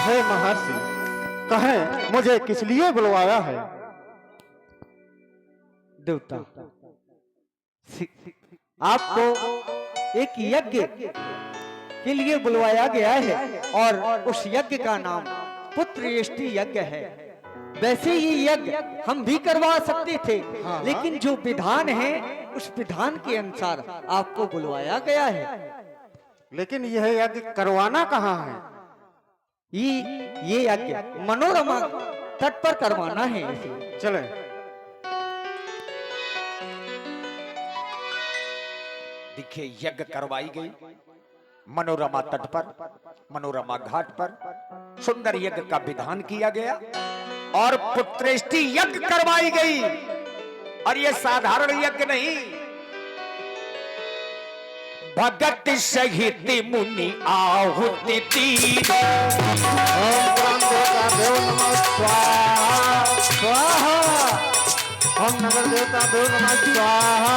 हे महर्षि, कहें मुझे किस लिए बुलवाया है? देवता, आपको एक यज्ञ के लिए बुलवाया गया है और उस यज्ञ का नाम पुत्रेष्टि यज्ञ है। वैसे ये यज्ञ हम भी करवा सकते थे, लेकिन जो विधान है उस विधान के अनुसार आपको बुलवाया गया है। लेकिन यह यज्ञ करवाना कहाँ है? ये यज्ञ मनोरमा तट पर करवाना है इसे। चले। देखिए, यज्ञ करवाई गई मनोरमा तट पर, मनोरमा घाट पर सुंदर यज्ञ का विधान किया गया और पुत्रेष्टि यज्ञ करवाई गई। और यह साधारण यज्ञ नहीं, भगत सहित मुनि आहुति दी। स्वाहा। हम नगर देवता देव नमः स्वाहा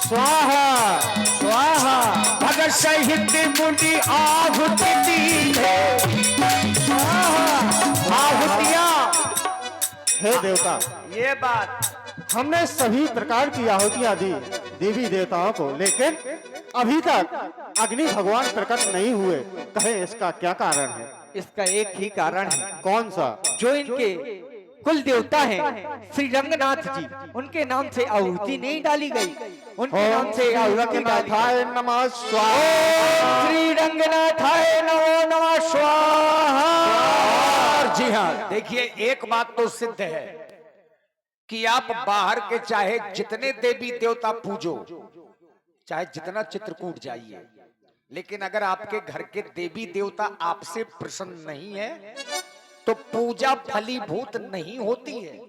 स्वाहा स्वाहा। भगत सहित मुनि आहुति दी है। आहुतियां। हे देवता, ये बात हमने सभी प्रकार की आहुतियां दी देवी देवताओं को, लेकिन अभी तक अग्नि भगवान प्रकट नहीं हुए। कहें इसका क्या कारण है? इसका एक ही कारण है। कौन सा? जो इनके कुल देवता हैं श्री रंगनाथ जी, उनके नाम से आहुति नहीं डाली गई। उनके नाम से आहुति डाली रंगनाथाय नमः स्वाहा। श्री रंगनाथाय नमो नमः स्वाहा। जी हाँ, देखिए एक बात तो सिद्ध है कि आप बाहर के चाहे जितने देवी देवता पूजो, चाहे जितना चित्रकूट जाइए, लेकिन अगर आपके घर के देवी देवता आपसे प्रसन्न नहीं है तो पूजा फलीभूत नहीं होती है।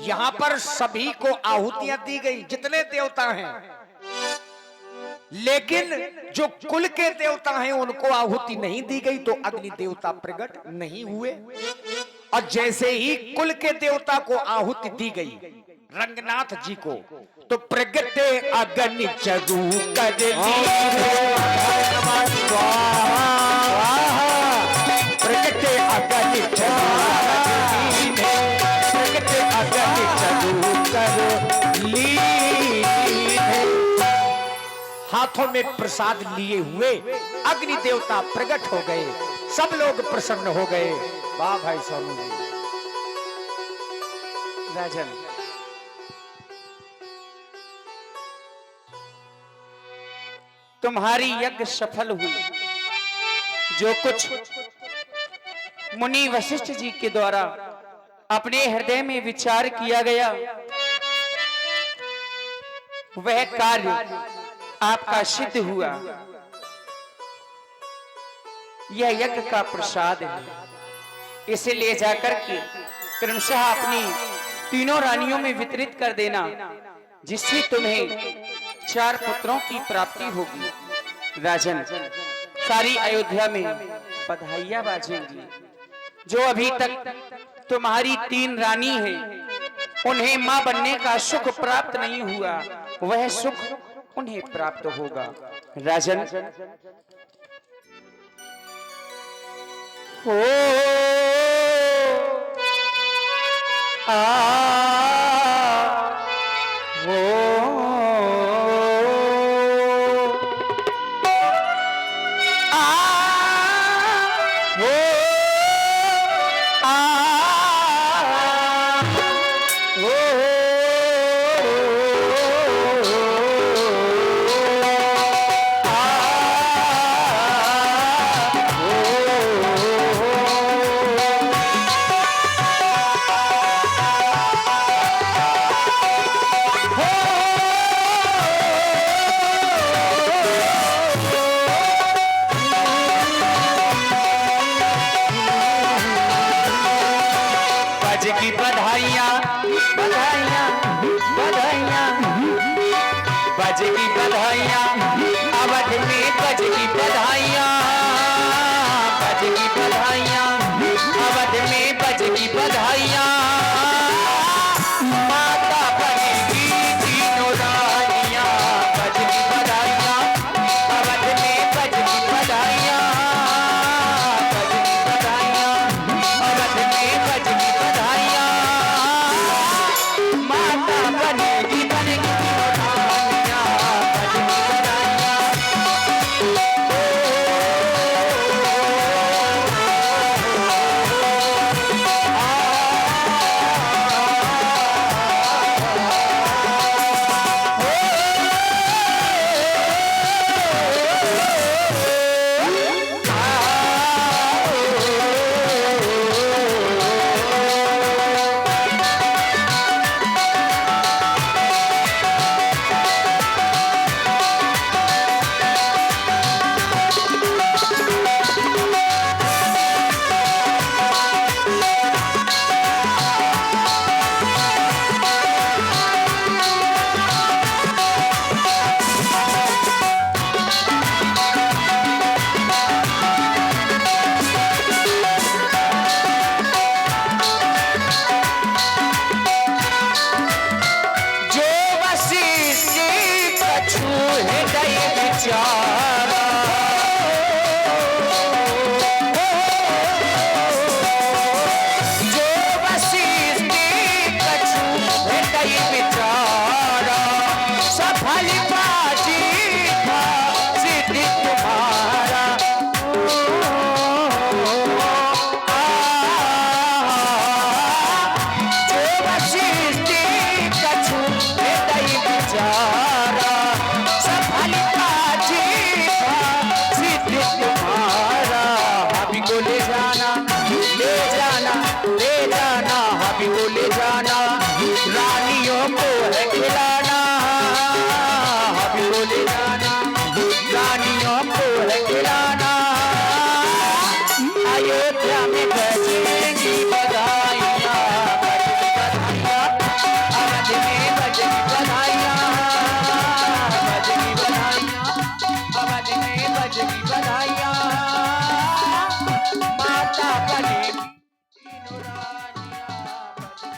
यहां पर सभी को आहुतियां दी गई, जितने देवता हैं, लेकिन जो कुल के देवता हैं उनको आहुति नहीं दी गई, तो अग्नि देवता प्रकट नहीं हुए। और जैसे ही कुल के देवता को आहुति दी गई रंगनाथ जी को, तो प्रगटे अग्नि चरु कर प्रगटे अग्नि प्रगटे अग्नि चरु कर ली। हाथों में प्रसाद लिए हुए अग्नि देवता प्रकट हो गए, सब लोग प्रसन्न हो गए। वाह भाई सोनू जी। राजन, तुम्हारी यज्ञ सफल हुई। जो कुछ मुनि वशिष्ठ जी के द्वारा अपने हृदय में विचार किया गया, वह कार्य आपका सिद्ध हुआ। यह यज्ञ का प्रसाद है, इसे ले जाकर के क्रमशः अपनी तीनों रानियों में वितरित कर देना, जिससे तुम्हें 4 पुत्रों की प्राप्ति होगी। राजन, सारी अयोध्या में बधाइयां बाजेंगी। जो अभी तक तुम्हारी 3 रानी हैं, उन्हें मां बनने का सुख प्राप्त नहीं हुआ, वह सुख उन्हें प्राप्त होगा। राजन, हो बजरी बधाइया माता बनेगी तीनों रानियां बजरी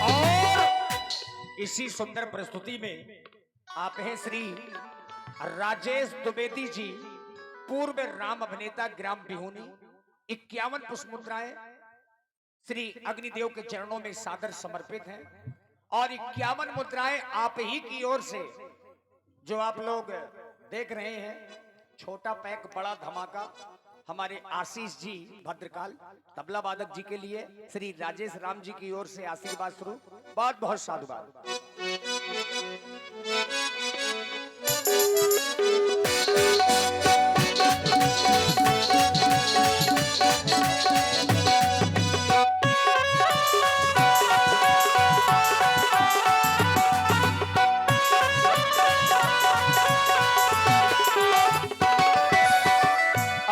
और इसी सुंदर प्रस्तुति में आप हैं श्री राजेश द्विवेदी जी, पूर्व राम अभिनेता ग्राम बिहुनी। 51 पुष्प मुद्राएं श्री अग्निदेव के चरणों में सादर समर्पित हैं और 51 मुद्राएं आप ही की ओर से जो आप लोग देख रहे हैं। छोटा पैक बड़ा धमाका हमारे आशीष जी भद्रकाल तबला वादक जी के लिए श्री राजेश राम जी की ओर से आशीर्वाद स्वरूप बहुत बहुत साधुवाद।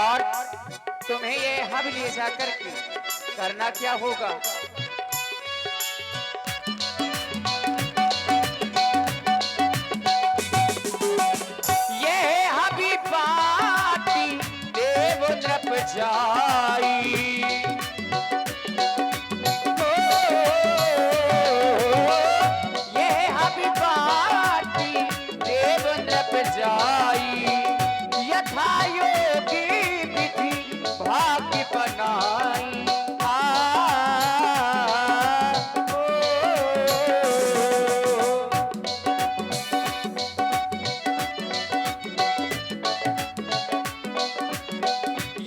और तुम्हें ये हब ले जाकर के करना क्या होगा? ये हबी पाती देव द्रप जाई ये हबी पाती देव द्रप जाई यथा योगी विधि भाग्य बनाई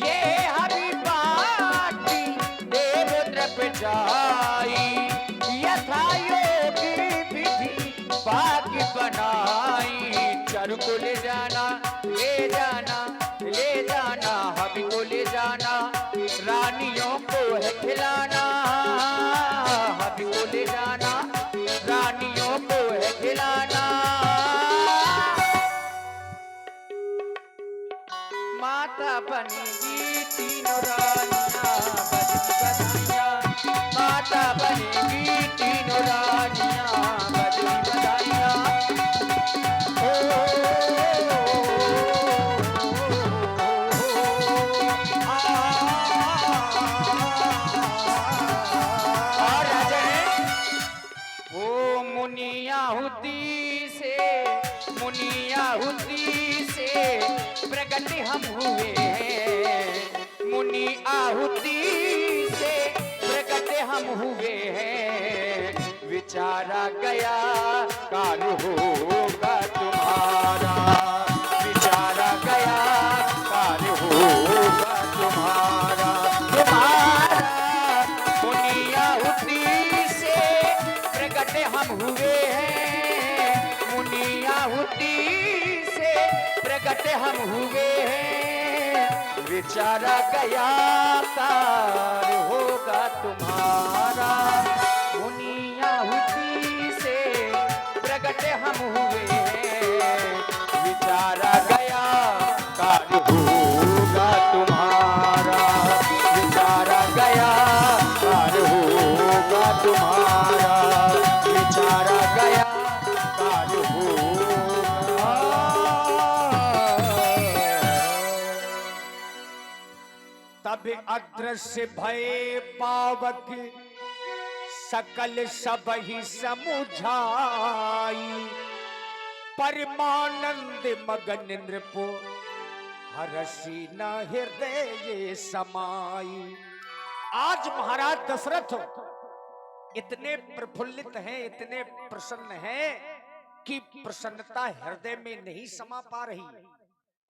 ये हरि बाटी देव द्रप जाई यथा योगी विधि भाग्य बनाई चरु को ले जाना हबी को ले जाना रानियों को है खिलाना हबी को ले जाना रानियों को है खिलाना माता बनेगी तीनों रानियां बजरी बधाइयां माता बनेगी तीनों रानियां बजरी बधाइयां और राजन मुनियाहुति से प्रकट हम हुए हैं मुनि आहुति से प्रकट हम हुए हैं विचारा गया काल होगा तुम्हारा विचारा गया काल होगा तुम्हारा मुनि आहुति से प्रकट हम हुए हैं मुनि आहुति से प्रकट हम हुए हैं विचारा गया काल होगा तुम्हारा मुनि आहुति से प्रकट हम हुए हैं विचारा गया काल होगा तुम्हारा विचारा गया काल होगा तुम्हारा विचारा गया काल होगा। तब अदृश्य भय पावक सकल सब ही समुझाई परमानंद मगन नृपो हर्षि न हृदय समाई। आज महाराज दशरथ इतने प्रफुल्लित हैं इतने प्रसन्न हैं कि प्रसन्नता हृदय में नहीं समा पा रही।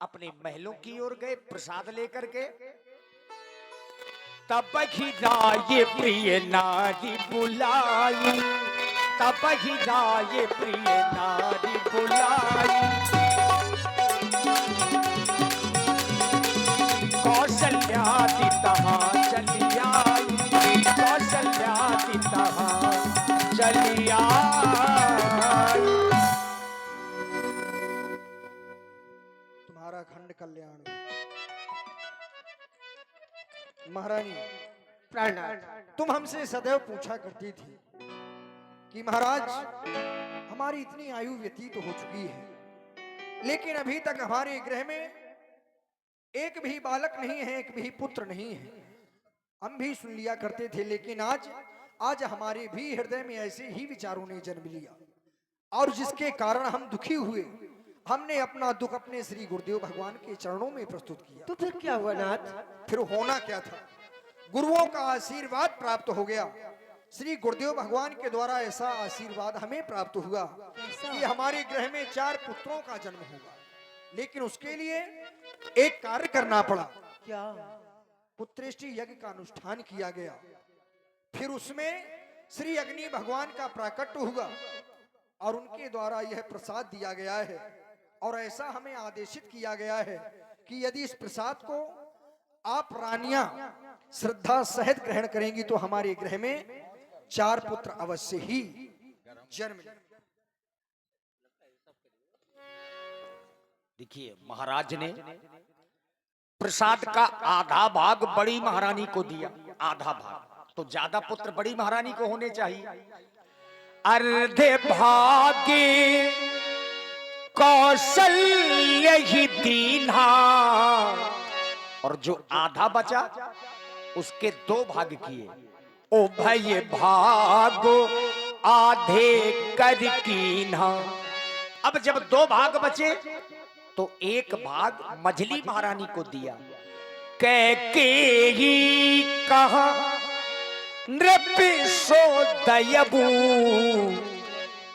अपने महलों की ओर गए प्रसाद लेकर के। तब ही राय प्रिय नारी बुलाई तब ही राय प्रिय नारी बुलाई कौशल्यादि तहाँ चली आई कौशल्यादि तहाँ चली आई। तुम्हारा खंड कल्याण। महारानी प्राणनाथ, तुम हमसे सदैव पूछा करती थी कि महाराज हमारी इतनी आयु व्यतीत हो चुकी है, लेकिन अभी तक हमारे गृह में एक भी बालक नहीं है, एक भी पुत्र नहीं है। हम भी सुन लिया करते थे, लेकिन आज हमारे भी हृदय में ऐसे ही विचारों ने जन्म लिया, और जिसके कारण हम दुखी हुए। हमने अपना दुख अपने श्री गुरुदेव भगवान के चरणों में प्रस्तुत किया। तो फिर क्या हुआ नाथ? फिर होना क्या था, गुरुओं का आशीर्वाद प्राप्त हो गया। श्री गुरुदेव भगवान के द्वारा ऐसा आशीर्वाद हमें प्राप्त हुआ कि हमारे ग्रह में 4 पुत्रों का जन्म होगा। लेकिन उसके लिए एक कार्य करना पड़ा। क्या? पुत्रेष्टि यज्ञ का अनुष्ठान किया गया। फिर उसमें श्री अग्नि भगवान का प्राकट्य हुआ और उनके द्वारा यह प्रसाद दिया गया है, और ऐसा हमें आदेशित किया गया है कि यदि इस प्रसाद को आप रानियां श्रद्धा सहित ग्रहण करेंगी तो हमारे गृह में 4 पुत्र अवश्य ही जन्म लेंगे। देखिए, महाराज ने प्रसाद का आधा भाग बड़ी महारानी को दिया, आधा भाग तो ज्यादा पुत्र बड़ी महारानी को होने चाहिए। अर्धे भागे कौशल्य ही दीन्हा, और जो आधा बचा उसके 2 भाग किए। ओ भय भाग आधे कर कीन्हा। अब जब 2 भाग बचे तो 1 भाग मझली महारानी को दिया। कैकेयी कहा नृप सो दयबू।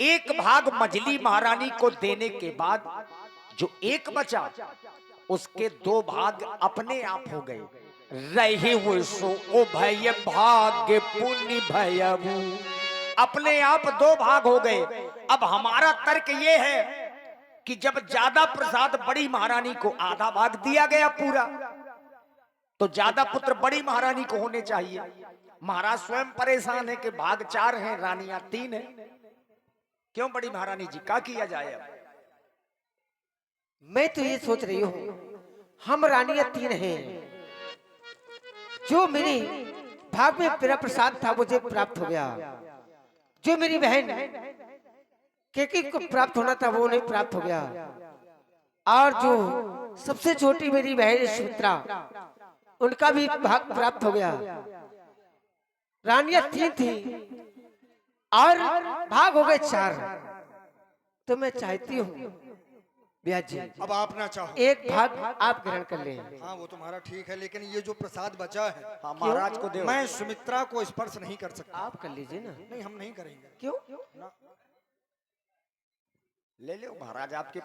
1 भाग मझली महारानी को देने के बाद जो 1 बचा उसके 2 भाग अपने आप हो गए। रहे वो सो ओ भय भाग्य पुण्य भयबू, अपने आप 2 भाग हो गए। अब हमारा तर्क ये है कि जब ज्यादा प्रसाद बड़ी महारानी को आधा भाग दिया गया पूरा, तो ज्यादा पुत्र बड़ी महारानी को होने चाहिए। महाराज स्वयं परेशान है कि भाग 4 हैं, रानियां 3 हैं। क्यों बड़ी महारानी जी, क्या किया जाए? अब मैं तो ये सोच रही हूँ, हम रानियां 3 हैं, जो मेरी भाग में मेरा प्रसाद था मुझे प्राप्त हो गया, जो मेरी बहन केकी को प्राप्त होना था वो नहीं प्राप्त हो गया, और जो सबसे छोटी मेरी बहन सुमित्रा उनका भी भाग प्राप्त हो गया। रानियां 3 थी और भाग हो गए 4। तो मैं चाहती हूँ ब्याह जी, अब आप ना चाहो 1 भाग आप ग्रहण कर लें। हाँ वो तुम्हारा ठीक है, लेकिन ये जो प्रसाद बचा है हाँ, महाराज को दे। मैं सुमित्रा को स्पर्श नहीं कर सकता। आप कर लीजिए ना। नहीं, हम नहीं करेंगे। क्यों? ले लो महाराज, आपके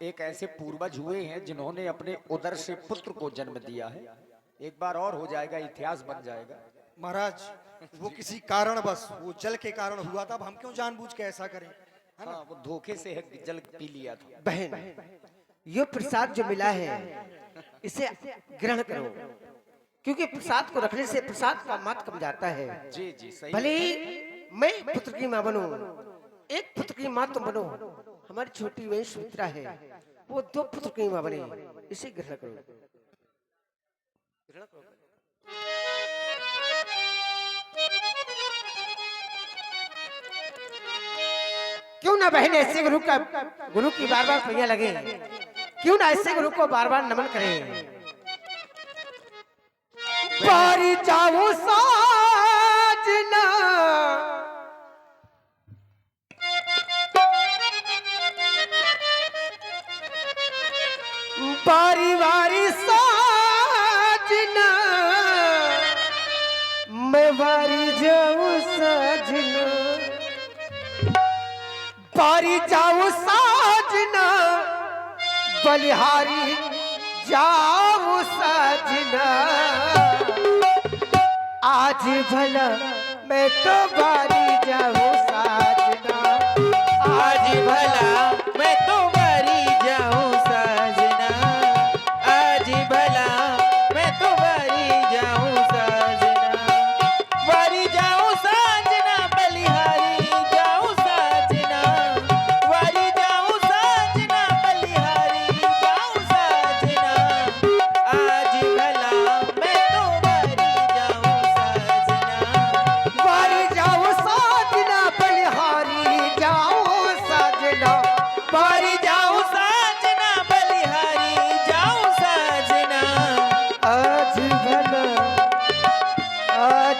एक ऐसे पूर्वज हुए हैं जिन्होंने अपने उदर से पुत्र को जन्म दिया है। एक बार और हो जाएगा, इतिहास बन जाएगा। महाराज वो किसी कारण बस वो जल के कारण हुआ था, अब हम क्यों जानबूझ के ऐसा करें? हाँ, वो धोखे से जल पी लिया था। बहन, ये प्रसाद जो मिला है इसे ग्रहण करो, क्योंकि प्रसाद को रखने से प्रसाद का महत्व कम जाता है। जी जी सही। भले ही मैं पुत्र की मां बनूं, 1 पुत्र की मां तुम बनो, हमारी छोटी बहन सुमित्रा है, वो 2 पुत्र की मां बने, इसे ग्रहण करो। क्यों ना बहन ऐसे गुरु की बार बार पैया लगे, क्यों ना ऐसे गुरु को बार बार नमन करें। बारी जाओ साजना, बारी बारी साजना, मैं बारी जाऊं साजना, बारी जाऊं साजना, बलिहारी जाऊं साजना। आज भला मैं तो बारी जाऊं साजना, आज भला मैं तो बारी जाऊं साजना, आज भला मैं तो बारी जाऊं साजना, बारी जाऊं साजना, बलिहारी जाऊं साजना, बारी जाऊं साजना, बलिहारी जाऊं साजना, आज भला मैं तो बारी जाऊं साजना।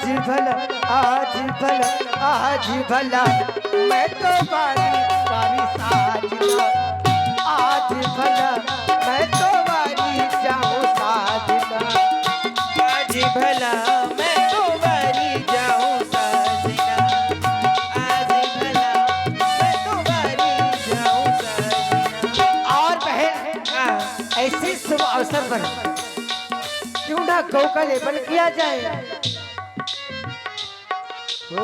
आज भला मैं तो बारी बारी साजना, आज भला मैं तो बारी जाऊं साजना, आज भला मैं तो बारी जाऊं साजना, आज भला मैं तो बारी जाऊं साजना। और बहन ऐसे शुभ अवसर पर क्यों ना गौ का लेपन किया जाए। ओ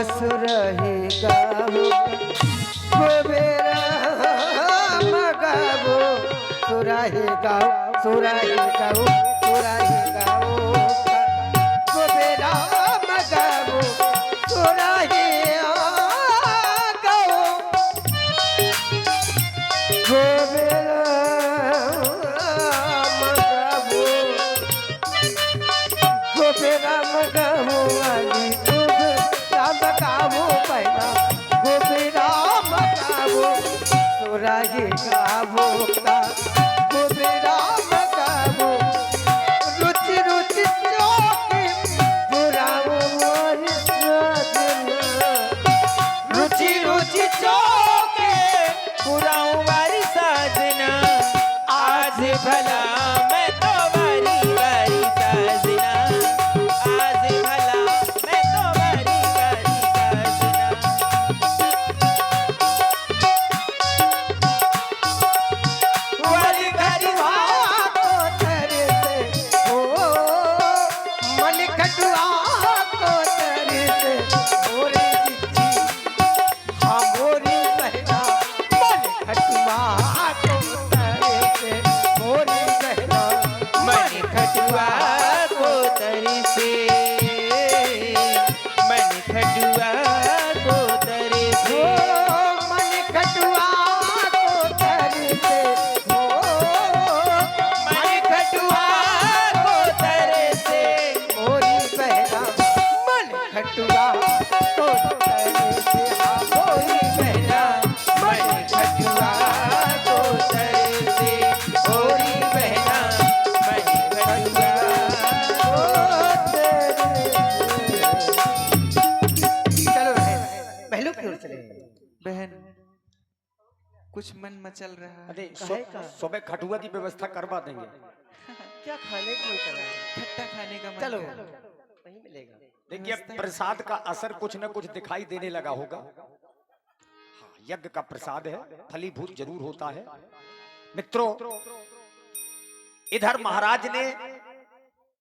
सुरहेगा गोबेरा मगावो, सुरहेगा सुरहेगा सुरहेगा गोबेरा मगावो, सुरहेगा गोबेरा मगावो, गोबेरा मगावो वाली गावो पहला गोबेरा मगावो, सुराही गावो का गोबेरा मगावो, रुचि रुचि चौकी बुराओ मोर साजना, रुचि रुचि चौके पुराऊं बारी साजना, आज भला मैं तो बारी बारी साजना, आज भला मैं तो बारी बारी साजना। वाली गरीबा को तेरे से ओ मन खटुआ को तेरे से मोरी चिट्ठी, हाँ मोरी बहना मन खटुआ को तेरे से मोरी बहना मन खटुआ को तरी से, मन खटुआ को तरी से, मन खटुआ को तेरे से मन खटुआ को तरी से, मोरी बहना मन खटुआ को तेरे से, हाँ मोरी बहना मन खटुआ को तरी से, होरी बहना मन खटुआ। चलो पहलू की ओर चले। बहन कुछ मन मचल रहा है। अरे काहे का? सुबह खटुआ की व्यवस्था करवा देंगे। क्या खाने को मन कर रहा है? खट्टा खाने का मन चलो कर रहा है। वहीं मिलेगा। देखिए अब प्रसाद का असर कुछ न कुछ दिखाई देने लगा होगा। हाँ, यज्ञ का प्रसाद है, फलीभूत जरूर होता है। मित्रों, इधर महाराज ने